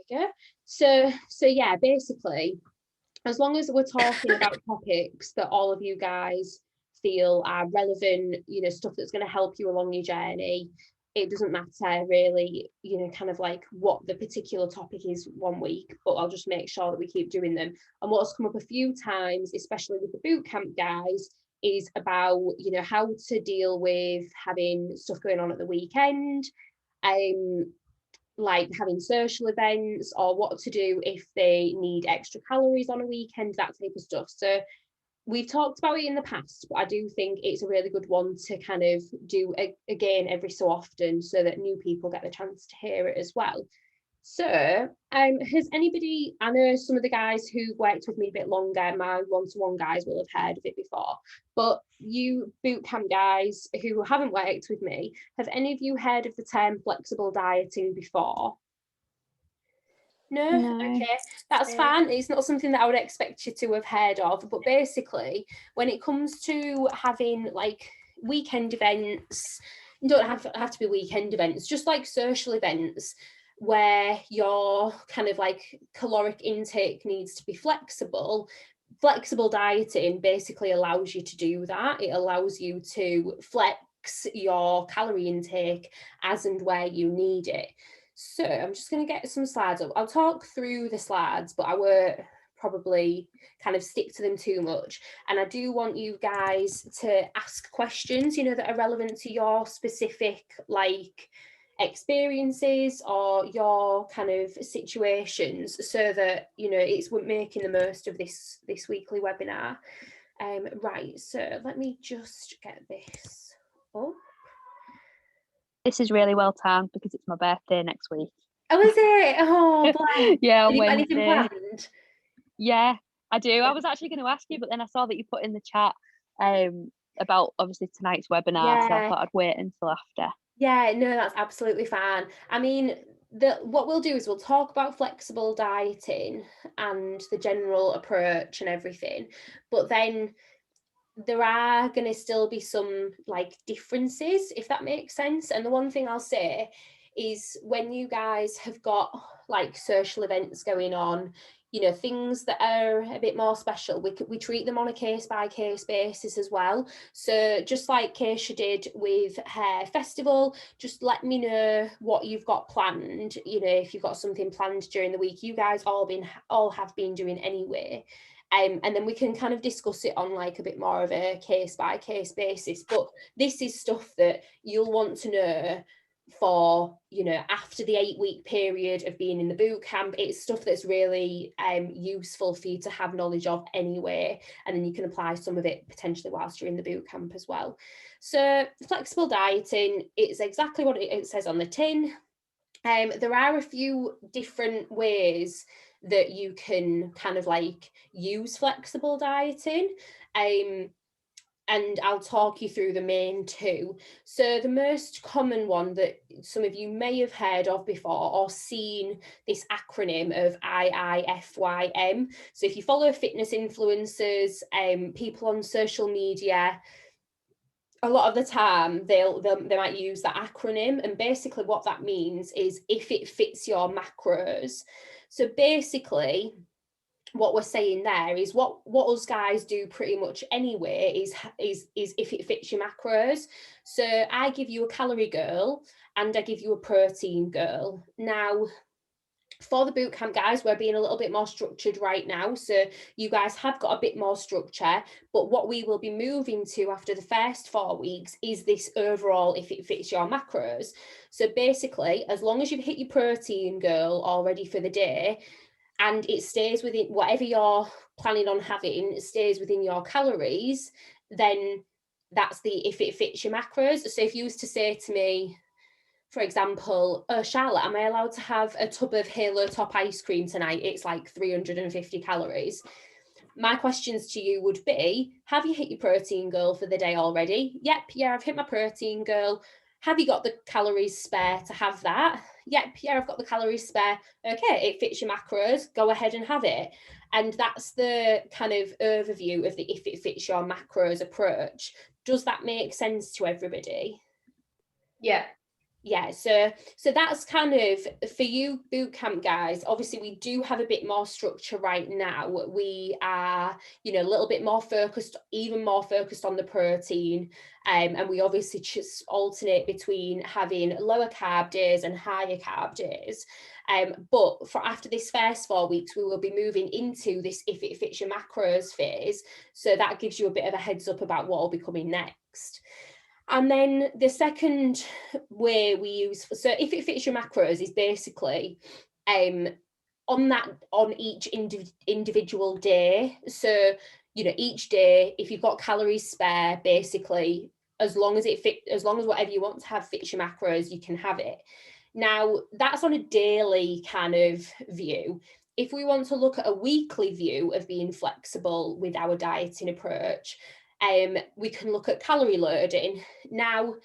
we go. So yeah, basically, as long as we're talking about topics that all of you guys feel are relevant, stuff that's going to help you along your journey, it doesn't matter really, kind of like what the particular topic is one week, but I'll just make sure that we keep doing them. And what's come up a few times, especially with the boot camp guys, is about, how to deal with having stuff going on at the weekend, like having social events, or what to do if they need extra calories on a weekend, that type of stuff. So we've talked about it in the past, but I do think it's a really good one to kind of do again every so often, so that new people get the chance to hear it as well. So, has anybody, I know some of the guys who worked with me a bit longer, my one-to-one guys will have heard of it before, but you boot camp guys who haven't worked with me, have any of you heard of the term flexible dieting before? No? Okay, that's fine. It's not something that I would expect you to have heard of, but basically, when it comes to having like weekend events, you don't have to be weekend events, just like social events where your kind of like caloric intake needs to be flexible. Flexible dieting basically allows you to do that. It allows you to flex your calorie intake as and where you need it. So I'm just going to get some slides up. I'll talk through the slides, but I won't probably kind of stick to them too much. And I do want you guys to ask questions, that are relevant to your specific like experiences or your kind of situations, so that it's making the most of this weekly webinar. Right, so let me just get this up. This is really well timed because it's my birthday next week. Oh, is it? Oh, bless. Yeah, on Wednesday. Anything planned? Yeah, I do. I was actually going to ask you, but then I saw that you put in the chat about obviously tonight's webinar, so I thought I'd wait until after. Yeah, no, that's absolutely fine. I mean, what we'll do is we'll talk about flexible dieting and the general approach and everything, but then there are going to still be some like differences, if that makes sense. And the one thing I'll say is, when you guys have got like social events going on, things that are a bit more special, we treat them on a case by case basis as well. So just like Keisha did with her festival, just let me know what you've got planned. If you've got something planned during the week, you guys all have been doing anyway. And then we can kind of discuss it on like a bit more of a case by case basis. But this is stuff that you'll want to know for, after the 8-week period of being in the boot camp. It's stuff that's really useful for you to have knowledge of anyway. And then you can apply some of it potentially whilst you're in the boot camp as well. So flexible dieting, it's exactly what it says on the tin. There are a few different ways that you can kind of like use flexible dieting. And I'll talk you through the main two. So the most common one that some of you may have heard of before or seen this acronym of IIFYM. So if you follow fitness influencers, people on social media, a lot of the time they might use that acronym, and basically what that means is if it fits your macros. So basically what we're saying there is what us guys do pretty much anyway is if it fits your macros. So I give you a calorie girl and I give you a protein girl. Now for the bootcamp guys, we're being a little bit more structured right now. So you guys have got a bit more structure, but what we will be moving to after the first 4 weeks is this overall, if it fits your macros. So basically, as long as you've hit your protein girl already for the day, and it stays within whatever you're planning on having, it stays within your calories, then that's the if it fits your macros. So if you was to say to me, for example, oh, Charlotte, am I allowed to have a tub of Halo Top ice cream tonight? It's like 350 calories. My questions to you would be, have you hit your protein goal for the day already? Yep, yeah, I've hit my protein goal. Have you got the calories spare to have that? Yep, yeah, I've got the calories spare. Okay, it fits your macros, go ahead and have it. And that's the kind of overview of the if it fits your macros approach. Does that make sense to everybody? Yeah. Yeah, so that's kind of for you boot camp guys. Obviously, we do have a bit more structure right now. We are, you know, a little bit more focused, even more focused on the protein. And we obviously just alternate between having lower carb days and higher carb days. But for after this first 4 weeks, we will be moving into this if it fits your macros phase. So that gives you a bit of a heads up about what will be coming next. And then the second way we use, so if it fits your macros, is basically on each individual day. So, you know, each day, if you've got calories spare, basically, as long as whatever you want to have fits your macros, you can have it. Now, that's on a daily kind of view. If we want to look at a weekly view of being flexible with our dieting approach, we can look at calorie loading. Now,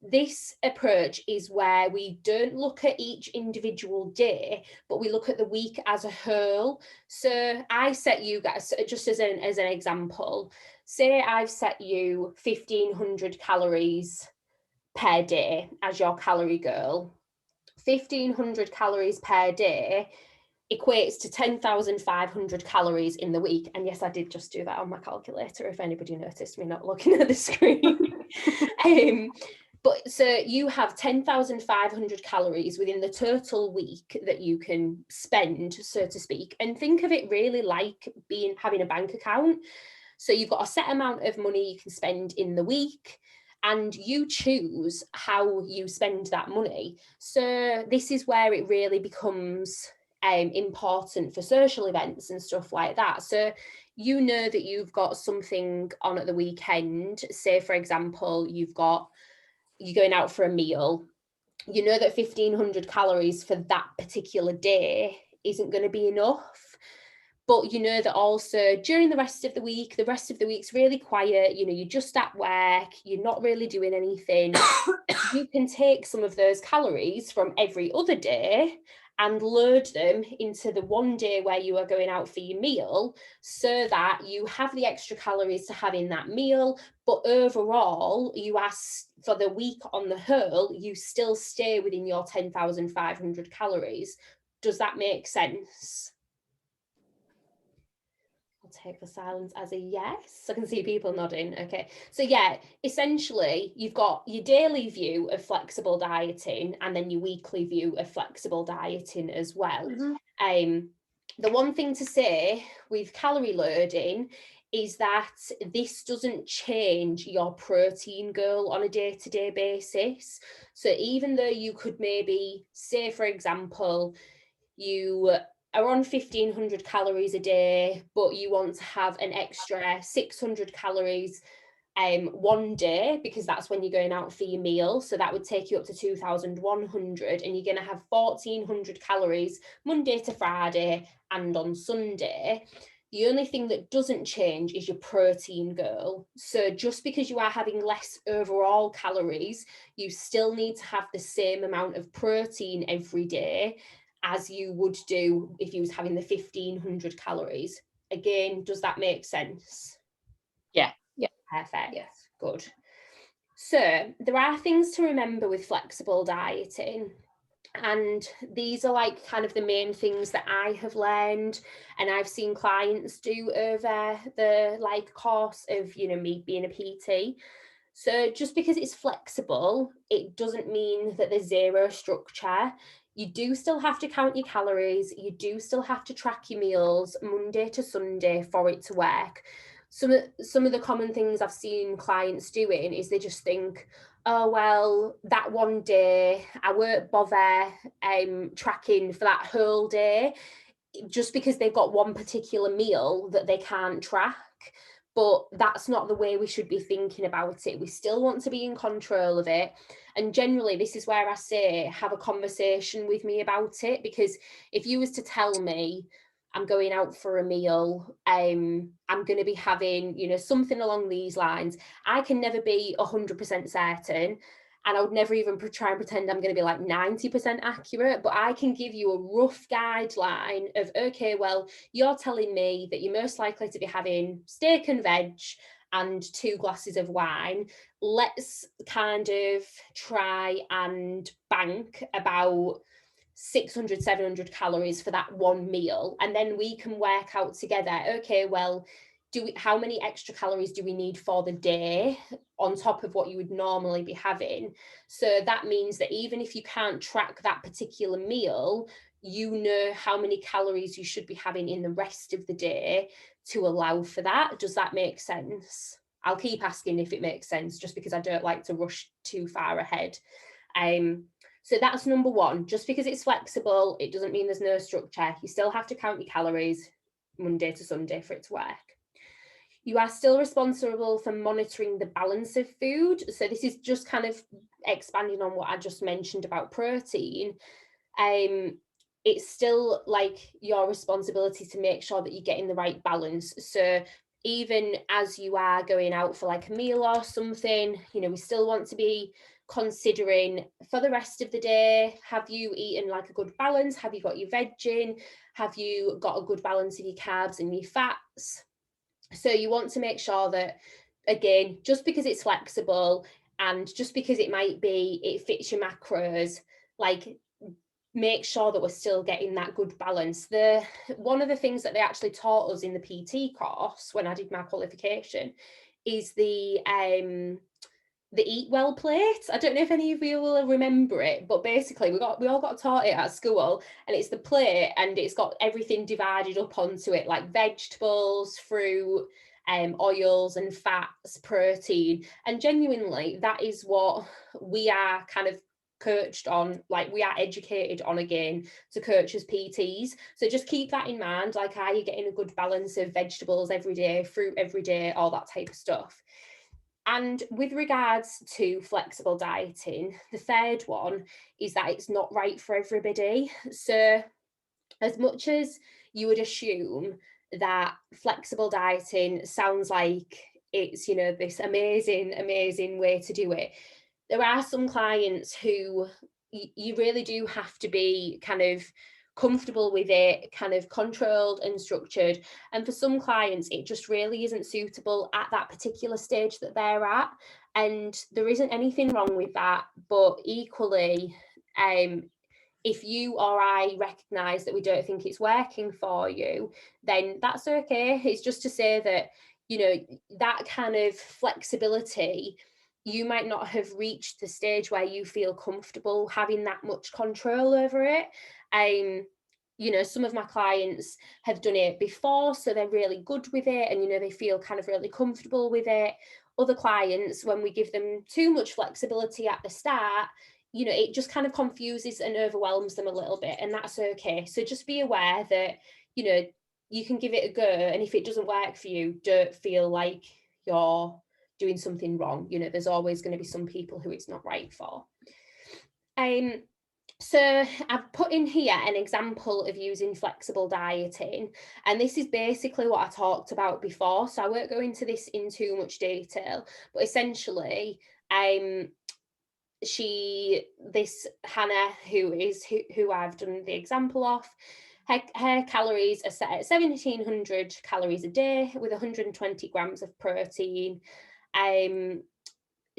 this approach is where we don't look at each individual day, but we look at the week as a whole. So I set you guys, just as an example, say I've set you 1,500 calories per day as your calorie goal. 1,500 calories per day equates to 10,500 calories in the week. And yes, I did just do that on my calculator, if anybody noticed me not looking at the screen. But so you have 10,500 calories within the total week that you can spend, so to speak. And think of it really like having a bank account. So you've got a set amount of money you can spend in the week, and you choose how you spend that money. So this is where it really becomes important for social events and stuff like that. So you know that you've got something on at the weekend. Say, for example, you're going out for a meal. You know that 1,500 calories for that particular day isn't going to be enough. But you know that also during the rest of the week's really quiet, you know, you're just at work, you're not really doing anything. You can take some of those calories from every other day and load them into the one day where you are going out for your meal, so that you have the extra calories to have in that meal. But overall, you ask for the week on the whole, you still stay within your 10,500 calories. Does that make sense? Take the silence as a yes. I can see people nodding. Okay. So yeah, essentially you've got your daily view of flexible dieting and then your weekly view of flexible dieting as well. Mm-hmm. The one thing to say with calorie loading is that this doesn't change your protein goal on a day-to-day basis. So even though you could maybe say, for example, you are on 1,500 calories a day, but you want to have an extra 600 calories one day, because that's when you're going out for your meal. So that would take you up to 2,100, and you're going to have 1,400 calories Monday to Friday and on Sunday. The only thing that doesn't change is your protein goal. So just because you are having less overall calories, you still need to have the same amount of protein every day as you would do if you was having the 1,500 calories. Again, does that make sense? Yeah. Perfect. Yes. Good. So there are things to remember with flexible dieting. And these are like kind of the main things that I have learned and I've seen clients do over the like course of, you know, me being a PT. So just because it's flexible, it doesn't mean that there's zero structure. You do still have to count your calories. You do still have to track your meals Monday to Sunday for it to work. Some of the common things I've seen clients doing is they just think, oh, well, that one day I won't bother tracking for that whole day, just because they've got one particular meal that they can't track. But that's not the way we should be thinking about it. We still want to be in control of it. And generally, this is where I say, have a conversation with me about it. Because if you was to tell me, I'm going out for a meal, I'm going to be having, you know, something along these lines, I can never be 100% certain. And I would never even try and pretend I'm going to be like 90% accurate, but I can give you a rough guideline of, okay, well, you're telling me that you're most likely to be having steak and veg and 2 glasses of wine, let's kind of try and bank about 600, 700 calories for that one meal. And then we can work out together, okay, well, how many extra calories do we need for the day on top of what you would normally be having? So that means that even if you can't track that particular meal, you know how many calories you should be having in the rest of the day to allow for that. Does that make sense? I'll keep asking if it makes sense, just because I don't like to rush too far ahead. So that's number one. Just because it's flexible, it doesn't mean there's no structure. You still have to count your calories Monday to Sunday for it to work. You are still responsible for monitoring the balance of food. So this is just kind of expanding on what I just mentioned about protein. It's still like your responsibility to make sure that you're getting the right balance. So even as you are going out for like a meal or something, you know, we still want to be considering for the rest of the day, have you eaten like a good balance? Have you got your veg in? Have you got a good balance of your carbs and your fats? So you want to make sure that, again, just because it's flexible and just because it fits your macros, like make sure that we're still getting that good balance. One of the things that they actually taught us in the PT course when I did my qualification is the Eat Well plate. I don't know if any of you will remember it, but basically we all got taught it at school, and it's the plate and it's got everything divided up onto it, like vegetables, fruit, oils and fats, protein. And genuinely, that is what we are kind of coached on, like we are educated on, again, to coach as PTs. So just keep that in mind, like, are you getting a good balance of vegetables every day, fruit every day, all that type of stuff. And with regards to flexible dieting, the third one is that it's not right for everybody. So as much as you would assume that flexible dieting sounds like it's, you know, this amazing way to do it, there are some clients who you really do have to be kind of comfortable with it, kind of controlled and structured. And for some clients, it just really isn't suitable at that particular stage that they're at. And there isn't anything wrong with that. But equally, if you or I recognise that we don't think it's working for you, then that's okay. It's just to say that, you know, that kind of flexibility, you might not have reached the stage where you feel comfortable having that much control over it. You know, some of my clients have done it before, so they're really good with it, and, you know, they feel kind of really comfortable with it. Other clients, when we give them too much flexibility at the start, you know, it just kind of confuses and overwhelms them a little bit, and that's okay. So just be aware that, you know, you can give it a go, and if it doesn't work for you, don't feel like you're doing something wrong. You know, there's always going to be some people who it's not right for. So I've put in here an example of using flexible dieting, and this is basically what I talked about before, so I won't go into this in too much detail, but essentially, this Hannah, who I've done the example of, her calories are set at 1700 calories a day with 120 grams of protein.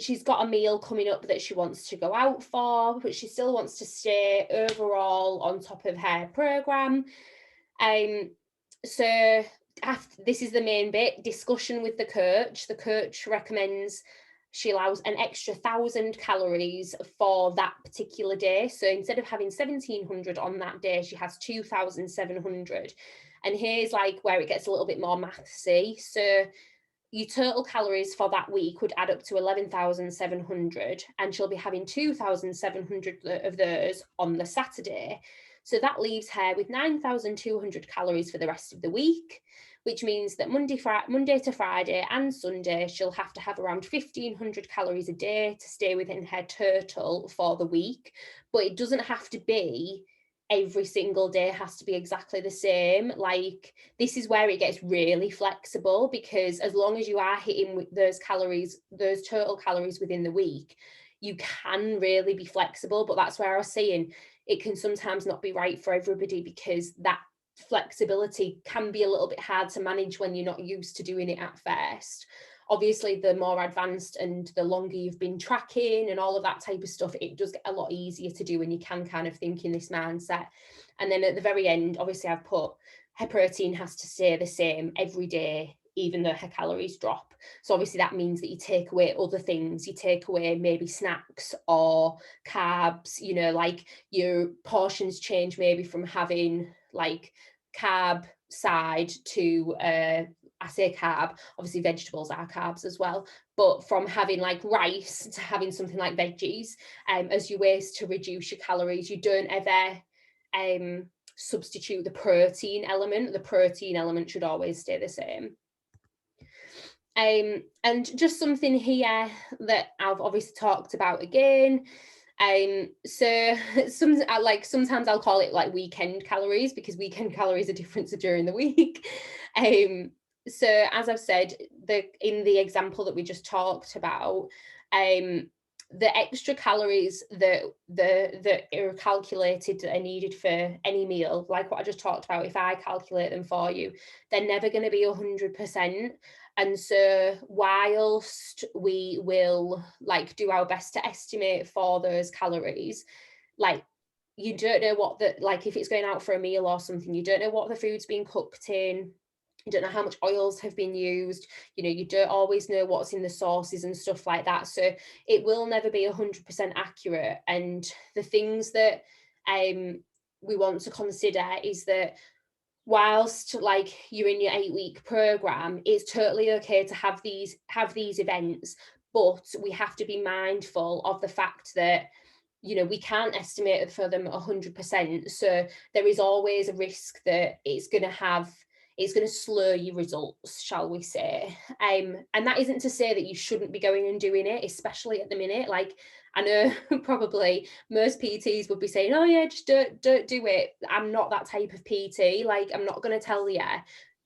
She's got a meal coming up that she wants to go out for, but she still wants to stay overall on top of her program. So this is the main bit, discussion with the coach. The coach recommends she allows an extra 1,000 calories for that particular day. So instead of having 1,700 on that day, she has 2,700. And here's like where it gets a little bit more mathsy. So your total calories for that week would add up to 11,700, and she'll be having 2,700 of those on the Saturday. So that leaves her with 9,200 calories for the rest of the week, which means that Monday to Friday and Sunday, she'll have to have around 1,500 calories a day to stay within her total for the week. But it doesn't have to be every single day has to be exactly the same. Like, this is where it gets really flexible, because as long as you are hitting those calories, those total calories within the week, you can really be flexible. But that's where I was saying it can sometimes not be right for everybody, because that flexibility can be a little bit hard to manage when you're not used to doing it at first. obviously the more advanced and the longer you've been tracking and all of that type of stuff, it does get a lot easier to do, and you can kind of think in this mindset. And then at the very end, obviously I've put her protein has to stay the same every day, even though her calories drop. So obviously that means that you take away other things. You take away maybe snacks or carbs, you know, like your portions change maybe from having like carb side to I say carb, obviously vegetables are carbs as well, but from having like rice to having something like veggies, as your ways to reduce your calories. You don't ever substitute the protein element. The protein element should always stay the same. And just something here that I've obviously talked about again. So sometimes I'll call it like weekend calories, because weekend calories are different to during the week. So as I've said, in the example that we just talked about, the extra calories that are calculated that are needed for any meal, like what I just talked about, if I calculate them for you, they're never going to be 100%. And so whilst we will like do our best to estimate for those calories, like you don't know what like if it's going out for a meal or something, you don't know what the food's been cooked in. You don't know how much oils have been used. You know, you don't always know what's in the sauces and stuff like that. So it will never be 100% accurate. And the things that we want to consider is that whilst like you're in your 8-week program, it's totally okay to have these events, but we have to be mindful of the fact that, you know, we can't estimate for them 100%. So there is always a risk that it's going to slow your results, shall we say. And that isn't to say that you shouldn't be going and doing it, especially at the minute. Like, I know probably most PTs would be saying, oh yeah, just don't do it. I'm not that type of PT. Like, I'm not going to tell you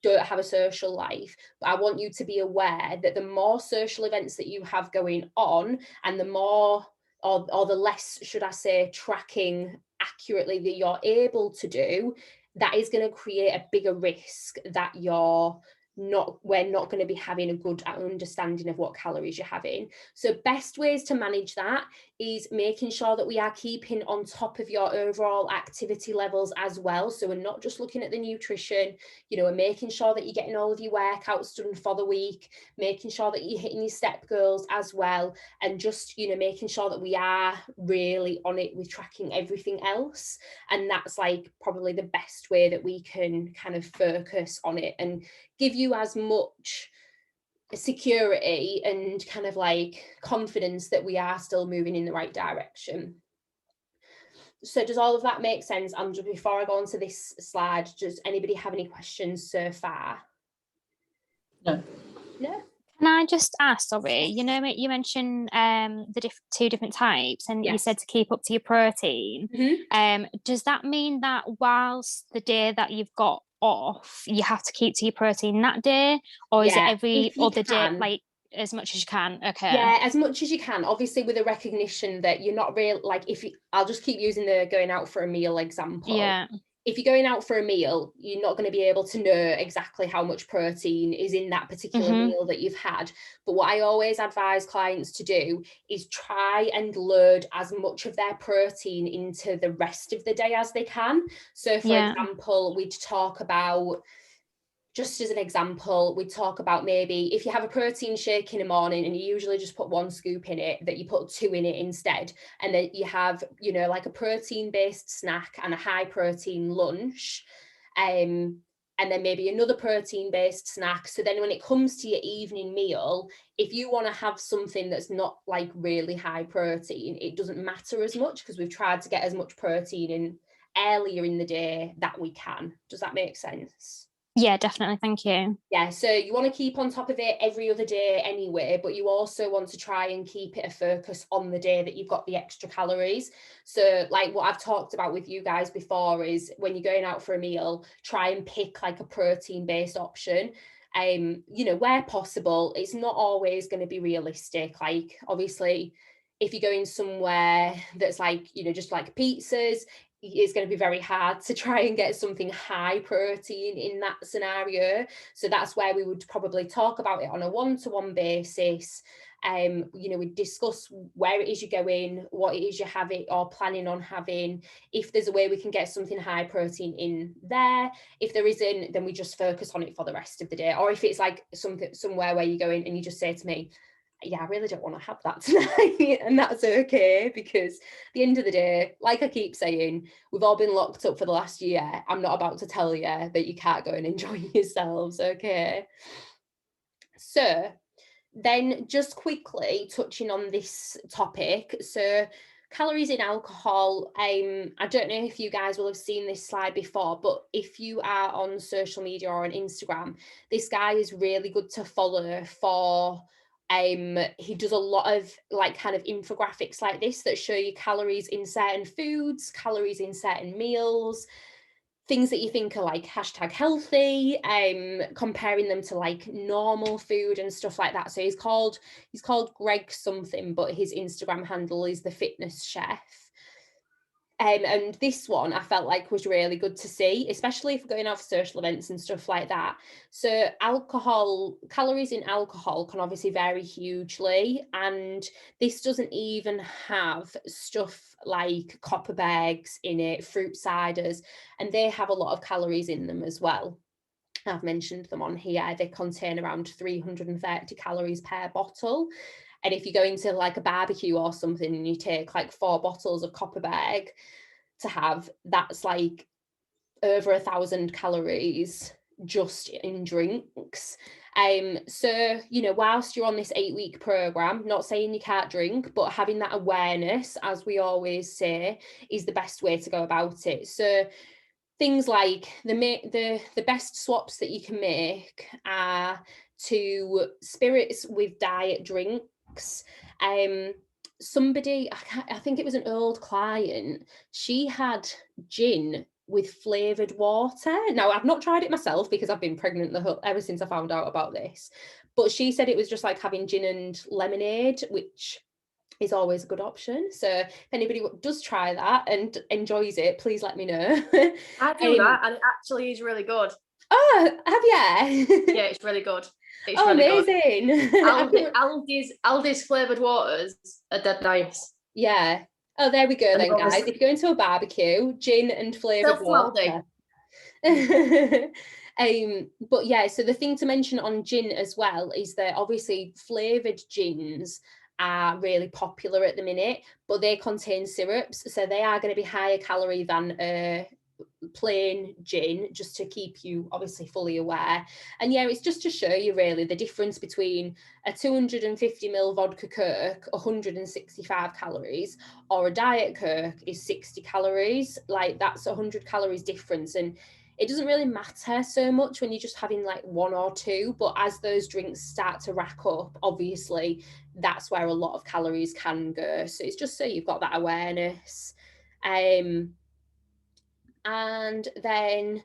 don't have a social life, but I want you to be aware that the more social events that you have going on, and the more or the less, should I say, tracking accurately that you're able to do, that is going to create a bigger risk that we're not going to be having a good understanding of what calories you're having. So best ways to manage that is making sure that we are keeping on top of your overall activity levels as well. So we're not just looking at the nutrition, you know, we're making sure that you're getting all of your workouts done for the week, making sure that you're hitting your step goals as well, and just, you know, making sure that we are really on it with tracking everything else. And that's like probably the best way that we can kind of focus on it and give you as much security and kind of like confidence that we are still moving in the right direction. So does all of that make sense? And just before I go on to this slide, does anybody have any questions so far? No. Can I just ask, sorry, you know, you mentioned the two different types, and you said to keep up to your protein. Does that mean that whilst the day that you've got off, you have to keep to your protein that day, or is it every other day, like as much as you can? Okay. Yeah, as much as you can, obviously with a recognition that you're not real, like I'll just keep using the going out for a meal example. Yeah. If you're going out for a meal, you're not going to be able to know exactly how much protein is in that particular meal that you've had. But what I always advise clients to do is try and load as much of their protein into the rest of the day as they can. So for example, we'd talk about, just as an example, we talk about maybe if you have a protein shake in the morning and you usually just put 1 scoop in it, that you put 2 in it instead. And then you have, you know, like a protein-based snack and a high protein lunch. And then maybe another protein-based snack. So then when it comes to your evening meal, if you want to have something that's not like really high protein, it doesn't matter as much, because we've tried to get as much protein in earlier in the day that we can. Does that make sense? Yeah, definitely. Thank you. Yeah, so you want to keep on top of it every other day anyway, but you also want to try and keep it a focus on the day that you've got the extra calories. So like what I've talked about with you guys before is when you're going out for a meal, try and pick like a protein-based option. You know, where possible. It's not always going to be realistic. Like obviously, if you're going somewhere that's like, you know, just like pizzas, it's going to be very hard to try and get something high protein in that scenario. So that's where we would probably talk about it on a one-to-one basis. We discuss where it is you're going, what it is you're having or planning on having. If there's a way we can get something high protein in there, if there isn't, then we just focus on it for the rest of the day. Or if it's like somewhere where you're going and you just say to me, yeah, I really don't want to have that tonight, and that's okay, because at the end of the day, like I keep saying, we've all been locked up for the last year. I'm not about to tell you that you can't go and enjoy yourselves, okay? So then just quickly touching on this topic, so calories in alcohol, I don't know if you guys will have seen this slide before, but if you are on social media or on Instagram, this guy is really good to follow for he does a lot of like kind of infographics like this that show you calories in certain foods, calories in certain meals, things that you think are like #healthy, comparing them to like normal food and stuff like that. So he's called Greg something, but his Instagram handle is The Fitness Chef. And this one I felt like was really good to see, especially if we're going out for social events and stuff like that. So calories in alcohol can obviously vary hugely, and this doesn't even have stuff like Copperbergs in it, fruit ciders, and they have a lot of calories in them as well. I've mentioned them on here. They contain around 330 calories per bottle. And if you go into like a barbecue or something and you take like 4 bottles of Copperberg to have, that's like over 1,000 calories just in drinks. So, whilst you're on this 8-week program, not saying you can't drink, but having that awareness, as we always say, is the best way to go about it. So things like the best swaps that you can make are to spirits with diet drinks. Somebody, I think it was an old client, she had gin with flavoured water. Now, I've not tried it myself because I've been pregnant ever since I found out about this, but she said it was just like having gin and lemonade, which is always a good option. So if anybody does try that and enjoys it, please let me know. I do that, and it actually is really good. Oh, have you? Yeah, it's really good. It's really amazing. Good. Aldi's flavoured waters are dead nice. Yeah. Oh, there we go then, guys. If you go into a barbecue, gin and flavoured water. But yeah, so the thing to mention on gin as well is that obviously flavoured gins are really popular at the minute, but they contain syrups, so they are going to be higher calorie than plain gin, just to keep you obviously fully aware. And yeah, it's just to show you really the difference between a 250ml vodka Coke, 165 calories, or a Diet Coke is 60 calories. Like, that's 100 calories difference, and it doesn't really matter so much when you're just having like 1 or 2, but as those drinks start to rack up, obviously that's where a lot of calories can go. So it's just so you've got that awareness. And then,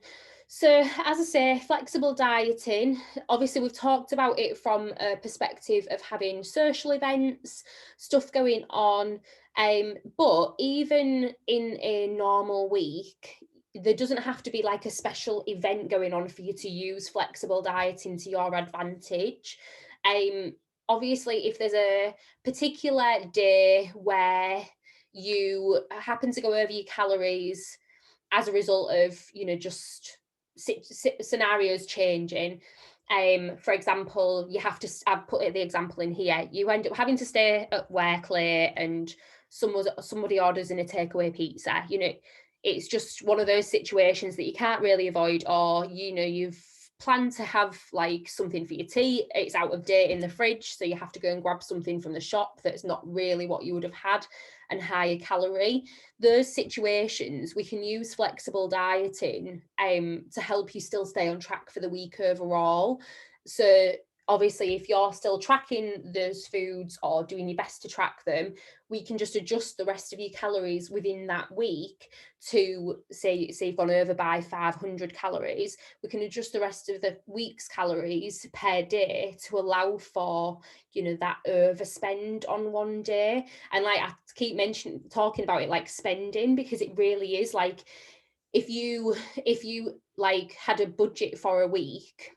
so as I say, flexible dieting, obviously we've talked about it from a perspective of having social events, stuff going on, but even in a normal week, there doesn't have to be like a special event going on for you to use flexible dieting to your advantage. Obviously, if there's a particular day where you happen to go over your calories as a result of, just scenarios changing. For example, you have to, I've put the example in here, you end up having to stay at work late and somebody orders in a takeaway pizza. It's just one of those situations that you can't really avoid, or, you've planned to have like something for your tea, it's out of date in the fridge, so you have to go and grab something from the shop that's not really what you would have had and higher calorie. Those situations, we can use flexible dieting to help you still stay on track for the week overall. So obviously, if you're still tracking those foods or doing your best to track them, we can just adjust the rest of your calories within that week to say you've gone over by 500 calories. We can adjust the rest of the week's calories per day to allow for, you know, that overspend on one day. And like I keep talking about it like spending, because it really is like, if you like had a budget for a week,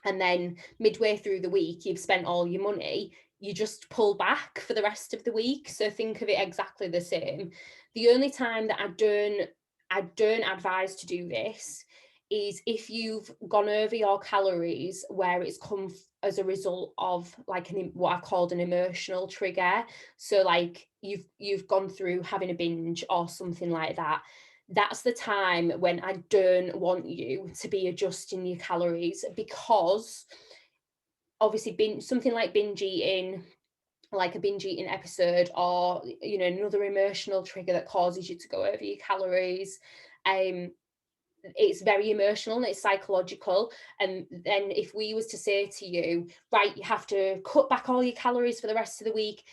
and then midway through the week you've spent all your money, you just pull back for the rest of the week. So think of it exactly the same. The only time that I don't advise to do this is if you've gone over your calories where it's come as a result of like what I've called an emotional trigger. So like you've gone through having a binge or something like that. That's the time when I don't want you to be adjusting your calories, because obviously something like binge eating, like a binge eating episode, or, you know, another emotional trigger that causes you to go over your calories, it's very emotional and it's psychological. And then if we was to say to you, right, you have to cut back all your calories for the rest of the week,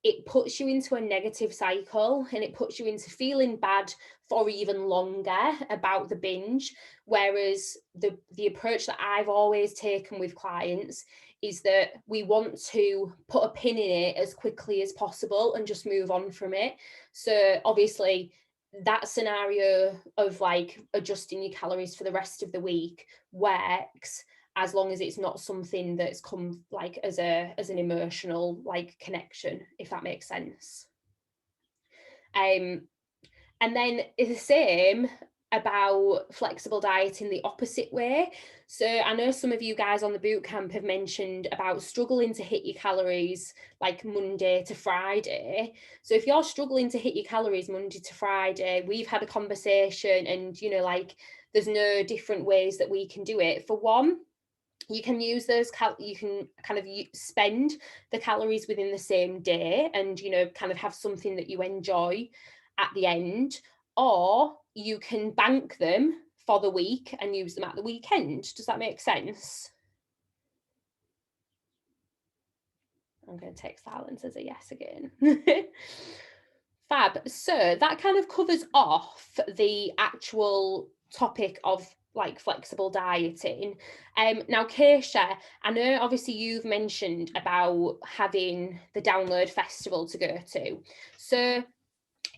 it puts you into a negative cycle, and it puts you into feeling bad for even longer about the binge. Whereas the approach that I've always taken with clients is that we want to put a pin in it as quickly as possible and just move on from it. So obviously that scenario of like adjusting your calories for the rest of the week works, as long as it's not something that's come like as an emotional like connection, if that makes sense. And then it's the same about flexible dieting the opposite way. So I know some of you guys on the bootcamp have mentioned about struggling to hit your calories like Monday to Friday. So if you're struggling to hit your calories Monday to Friday, we've had a conversation, and, you know, like there's no different ways that we can do it. For one, you can use those you can kind of spend the calories within the same day, and, you know, kind of have something that you enjoy at the end, or you can bank them for the week and use them at the weekend. Does that make sense? I'm going to take silence as a yes again. Fab. So that kind of covers off the actual topic of like flexible dieting. Now, Keisha, I know obviously you've mentioned about having the Download Festival to go to. So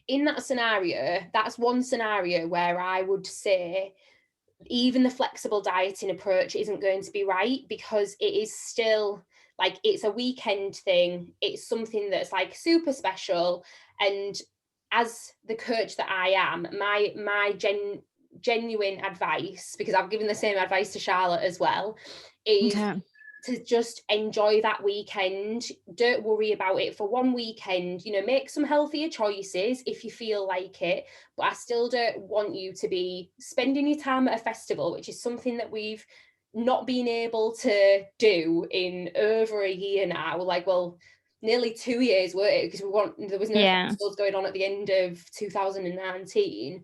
in that scenario, that's one scenario where I would say even the flexible dieting approach isn't going to be right, because it is still like, it's a weekend thing. It's something that's like super special. And as the coach that I am, my genuine advice, because I've given the same advice to Charlotte as well, is to just enjoy that weekend. Don't worry about it for one weekend. You know, make some healthier choices if you feel like it, but I still don't want you to be spending your time at a festival, which is something that we've not been able to do in over a year now. Like, well, nearly 2 years, weren't it? Because there was no festivals going on at the end of 2019.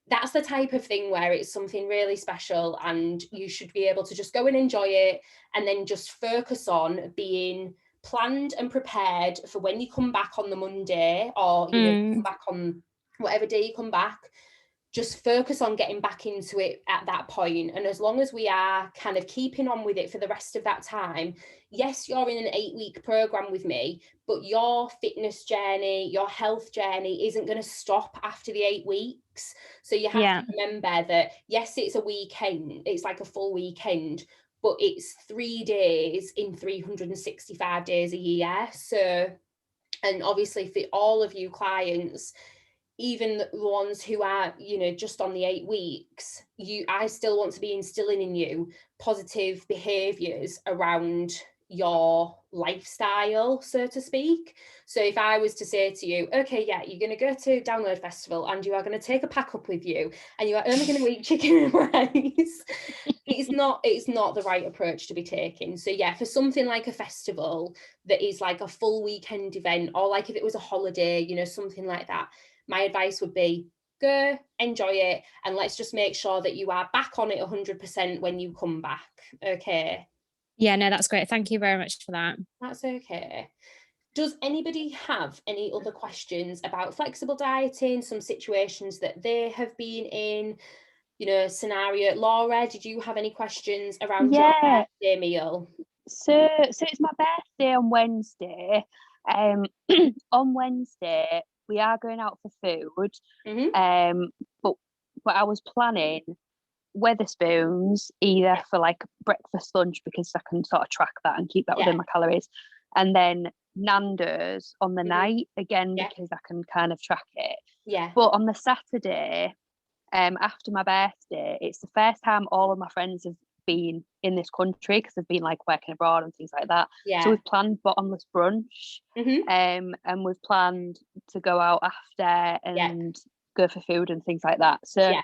That's the type of thing where it's something really special, and you should be able to just go and enjoy it, and then just focus on being planned and prepared for when you come back on the Monday, or, you know, come back on whatever day you come back. Just focus on getting back into it at that point. And as long as we are kind of keeping on with it for the rest of that time, yes, you're in an 8-week program with me, but your fitness journey, your health journey isn't going to stop after the 8 weeks. So you have to remember that, yes, it's a weekend, it's like a full weekend, but it's 3 days in 365 days a year. So, and obviously for all of you clients, even the ones who are, you know, just on the 8 weeks, I still want to be instilling in you positive behaviors around your lifestyle, so to speak. So if I was to say to you, okay, yeah, you're going to go to Download Festival and you are going to take a pack up with you, and you are only going to eat chicken and rice, it's not the right approach to be taking. So yeah, for something like a festival that is like a full weekend event, or like if it was a holiday, you know, something like that, my advice would be go, enjoy it, and let's just make sure that you are back on it 100% when you come back. Okay. Yeah, no, that's great. Thank you very much for that. That's okay. Does anybody have any other questions about flexible dieting, some situations that they have been in, scenario? Laura, did you have any questions around your birthday meal? So it's my birthday on Wednesday. On Wednesday we are going out for food. But I was planning Wetherspoons either for like breakfast, lunch, because I can sort of track that and keep that within my calories, and then Nando's on the night again because I can kind of track it. But on the Saturday, after my birthday, it's the first time all of my friends have been in this country because they've been like working abroad and things like that. So we've planned bottomless brunch, and we've planned to go out after and go for food and things like that. So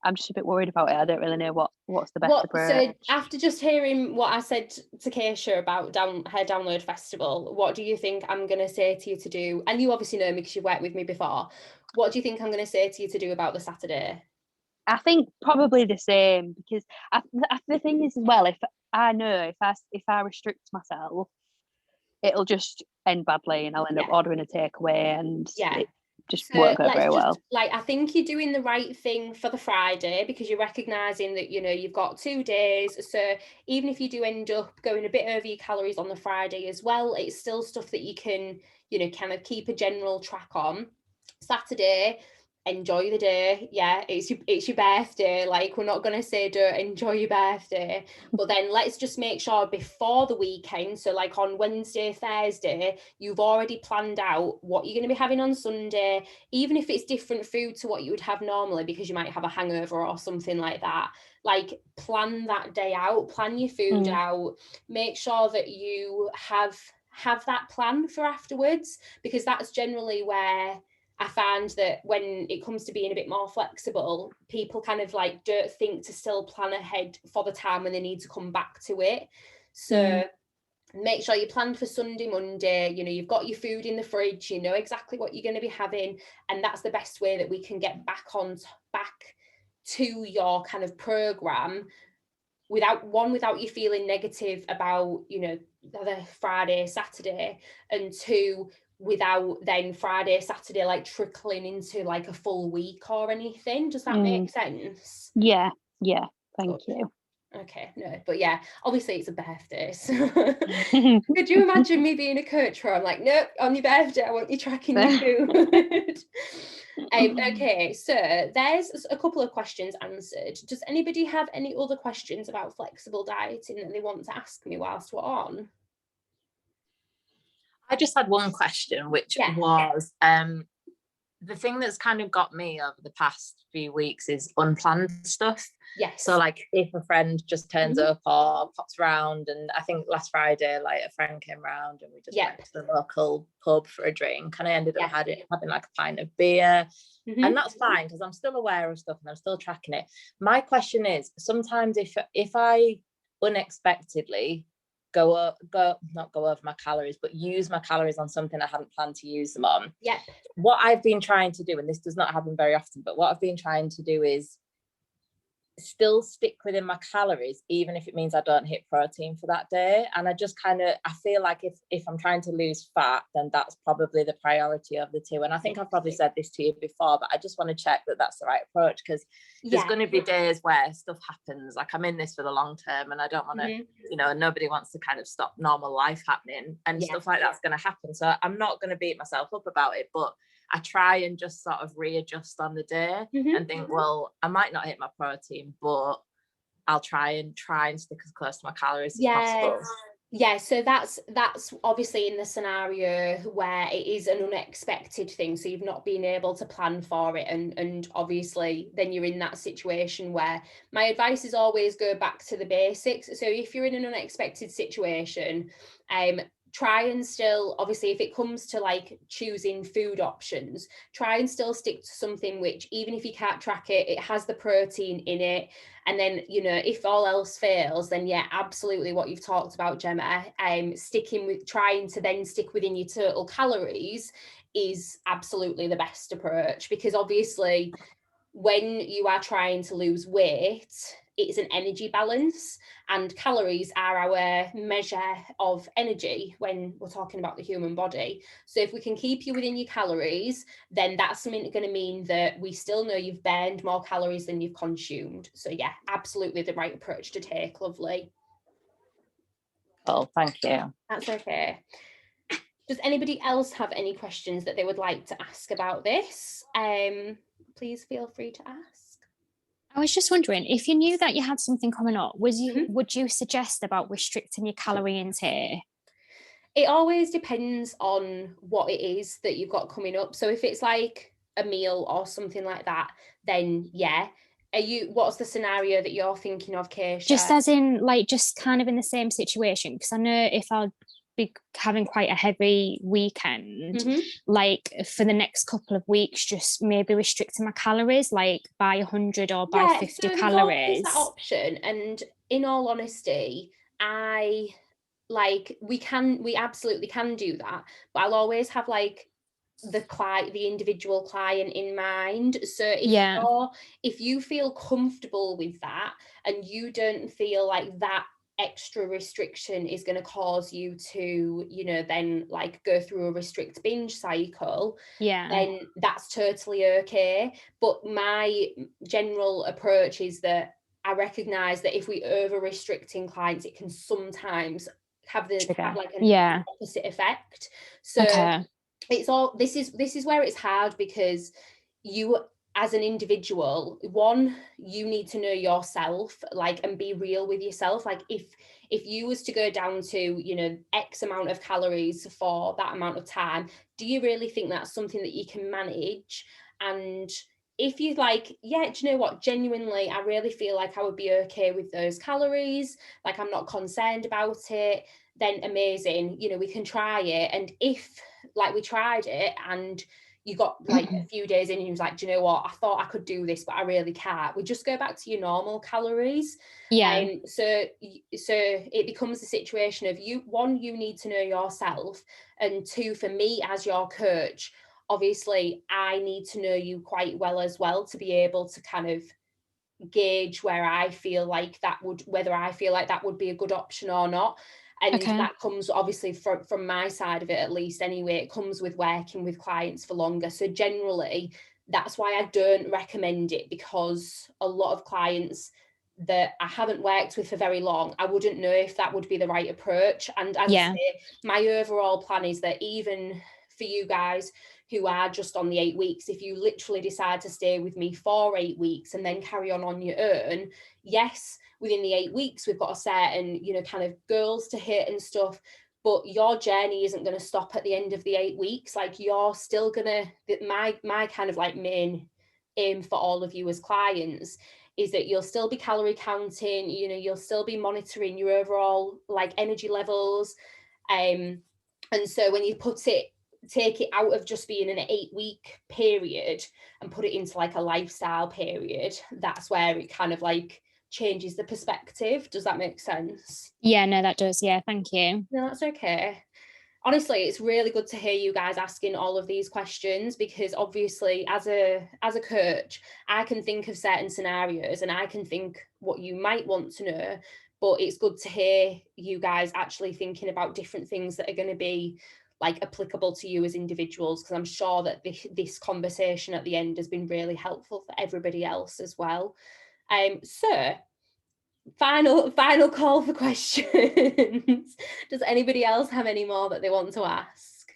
I'm just a bit worried about it. I don't really know what's the best approach. So after just hearing what I said to Keisha about her Download Festival, what do you think I'm going to say to you to do? And you obviously know me because you've worked with me before. What do you think I'm going to say to you to do about the Saturday? I think probably the same, because the thing is as well, if I restrict myself, it'll just end badly and I'll end up ordering a takeaway and it just won't go very well. Like, I think you're doing the right thing for the Friday because you're recognising that, you've got 2 days. So even if you do end up going a bit over your calories on the Friday as well, it's still stuff that you can, kind of keep a general track on. Saturday, enjoy the day. It's your birthday. Like, we're not going to say don't enjoy your birthday, but then let's just make sure before the weekend, so like on Wednesday, Thursday, you've already planned out what you're going to be having on Sunday, even if it's different food to what you would have normally because you might have a hangover or something like that. Like, plan that day out, plan your food out, make sure that you have that plan for afterwards, because that's generally where I find that when it comes to being a bit more flexible, people kind of like don't think to still plan ahead for the time when they need to come back to it. So make sure you plan for Sunday, Monday, you've got your food in the fridge, you know exactly what you're going to be having. And that's the best way that we can get back to your kind of program without you feeling negative about, the Friday, Saturday, and 2, without then Friday, Saturday like trickling into like a full week or anything. Does that make sense? Yeah, thank you. Okay, no, but yeah, obviously it's a birthday, so could you imagine me being a coach where I'm like, nope, on your birthday I want you tracking your food? Okay, so there's a couple of questions answered. Does anybody have any other questions about flexible dieting that they want to ask me whilst we're on? I just had one question, which was the thing that's kind of got me over the past few weeks is unplanned stuff. Yes. So like if a friend just turns up or pops around, and I think last Friday, like a friend came around and we just went to the local pub for a drink, and I ended up having like a pint of beer. And that's fine because I'm still aware of stuff and I'm still tracking it. My question is, sometimes if I unexpectedly not go over my calories, but use my calories on something I hadn't planned to use them on. What I've been trying to do, and this does not happen very often, but what I've been trying to do is still stick within my calories, even if it means I don't hit protein for that day. And I just I feel like if I'm trying to lose fat, then that's probably the priority of the two. And I think I've probably said this to you before, but I just want to check that that's the right approach, because there's going to be days where stuff happens. Like, I'm in this for the long term and I don't want to, nobody wants to kind of stop normal life happening, and stuff like that's going to happen. So I'm not going to beat myself up about it, but I try and just sort of readjust on the day and think, well, I might not hit my protein, but I'll try and stick as close to my calories as possible. Yeah, so that's obviously in the scenario where it is an unexpected thing, so you've not been able to plan for it, and obviously then you're in that situation where my advice is always go back to the basics. So if you're in an unexpected situation, try and still, obviously, if it comes to like choosing food options, try and still stick to something which, even if you can't track it, it has the protein in it. And then, if all else fails, then absolutely what you've talked about, Gemma, trying to then stick within your total calories is absolutely the best approach, because obviously when you are trying to lose weight, it's an energy balance, and calories are our measure of energy when we're talking about the human body. So if we can keep you within your calories, then that's something going to mean that we still know you've burned more calories than you've consumed. So yeah, absolutely the right approach to take. Lovely. Oh, thank you. That's okay. Does anybody else have any questions that they would like to ask about this? Please feel free to ask. I was just wondering, if you knew that you had something coming up, would you suggest about restricting your calorie intake? It always depends on what it is that you've got coming up. So if it's like a meal or something like that, then yeah. What's the scenario that you're thinking of, Keisha? Just as in, like, just kind of in the same situation, because I know if I'll be having quite a heavy weekend, like for the next couple of weeks, just maybe restricting my calories, like by 100 or by 50 calories. That option, and in all honesty, we absolutely can do that, but I'll always have like the individual client in mind. So if you feel comfortable with that and you don't feel like that extra restriction is going to cause you to, then like go through a restrict binge cycle, then that's totally okay. But my general approach is that I recognize that if we over restricting clients, it can sometimes have like an opposite effect. So it's all this is where it's hard, because you as an individual, one, you need to know yourself, like, and be real with yourself. Like if you was to go down to X amount of calories for that amount of time, do you really think that's something that you can manage? And if you like, yeah, do you know what, genuinely, I really feel like I would be okay with those calories, like I'm not concerned about it, then amazing, we can try it. And if like we tried it and you got like a few days in and you was like, do you know what, I thought I could do this, but I really can't, we just go back to your normal calories. So it becomes a situation of you need to know yourself, and two, for me as your coach, obviously I need to know you quite well as well to be able to kind of gauge whether I feel like that would be a good option or not. And that comes obviously from my side of it, at least anyway, it comes with working with clients for longer. So generally, that's why I don't recommend it, because a lot of clients that I haven't worked with for very long, I wouldn't know if that would be the right approach. And as I say, my overall plan is that even for you guys who are just on the 8 weeks, if you literally decide to stay with me for 8 weeks and then carry on your own, yes, within the 8 weeks, we've got a certain, kind of goals to hit and stuff, but your journey isn't going to stop at the end of the 8 weeks. Like, you're still gonna, my kind of like main aim for all of you as clients is that you'll still be calorie counting, you'll still be monitoring your overall like energy levels. And so when you take it out of just being an 8-week period and put it into like a lifestyle period, that's where it kind of like changes the perspective. Does that make sense? Yeah, no, that does. Yeah, thank you. No, that's okay. Honestly, it's really good to hear you guys asking all of these questions, because obviously as a coach, I can think of certain scenarios and I can think what you might want to know, but it's good to hear you guys actually thinking about different things that are going to be like applicable to you as individuals, because I'm sure that this conversation at the end has been really helpful for everybody else as well. So final call for questions. Does anybody else have any more that they want to ask?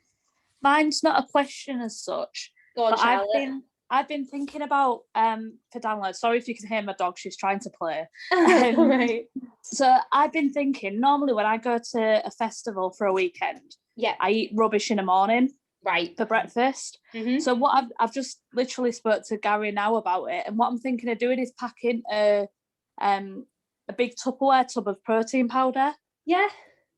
Mine's not a question as such. Go on, Charlotte. I've been thinking about for download. Sorry if you can hear my dog, she's trying to play. Right. So I've been thinking, normally when I go to a festival for a weekend, I eat rubbish in the morning, right, for breakfast. So what I've just literally spoke to Gary now about it, and what I'm thinking of doing is packing a big Tupperware tub of protein powder. Yeah.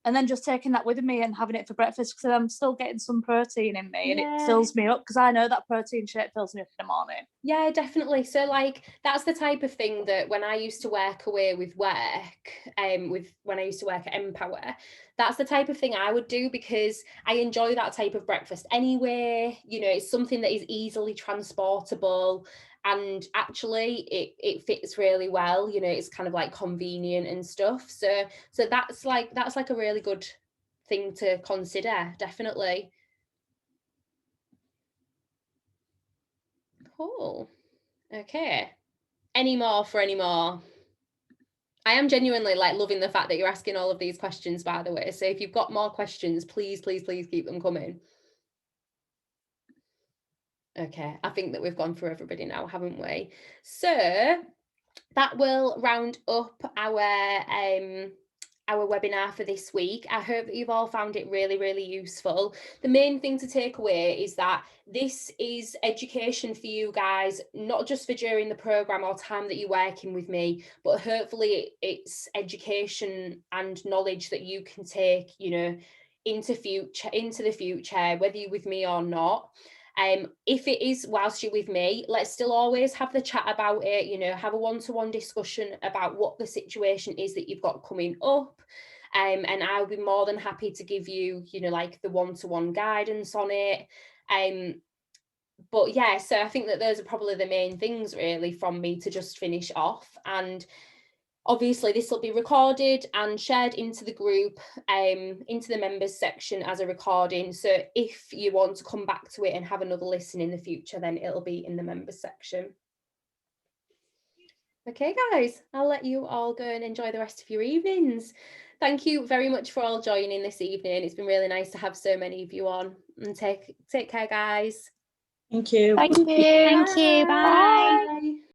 And then just taking that with me and having it for breakfast, because I'm still getting some protein in me and it fills me up, because I know that protein shake fills me up in the morning. Yeah, definitely. So like that's the type of thing that when I used to work away with work, when I used to work at Empower, that's the type of thing I would do, because I enjoy that type of breakfast anyway. It's something that is easily transportable. and actually it fits really well, you know, it's kind of like convenient and stuff. So that's like a really good thing to consider, definitely. Cool. Okay. Any more? I am genuinely like loving the fact that you're asking all of these questions, by the way. So if you've got more questions, please keep them coming. Okay, I think that we've gone through everybody now, haven't we? So that will round up our webinar for this week. I hope that you've all found it really useful. The main thing to take away is that this is education for you guys, not just for during the programme or time that you're working with me, but hopefully it's education and knowledge that you can take, you know, into the future, whether you're with me or not. If it is whilst you're with me, let's still always have the chat about it, you know, have a one-to-one discussion about what the situation is that you've got coming up. And I'll be more than happy to give you, you know, like the one-to-one guidance on it. But yeah, so I think that those are probably the main things really from me to just finish off. And obviously this will be recorded and shared into the group, into the members section as a recording. So if you want to come back to it and have another listen in the future, then it'll be in the members section. Okay, guys, I'll let you all go and enjoy the rest of your evenings. Thank you very much for all joining this evening. It's been really nice to have so many of you on. And take care, guys. Thank you. Thank you. Thank you. Bye. Bye.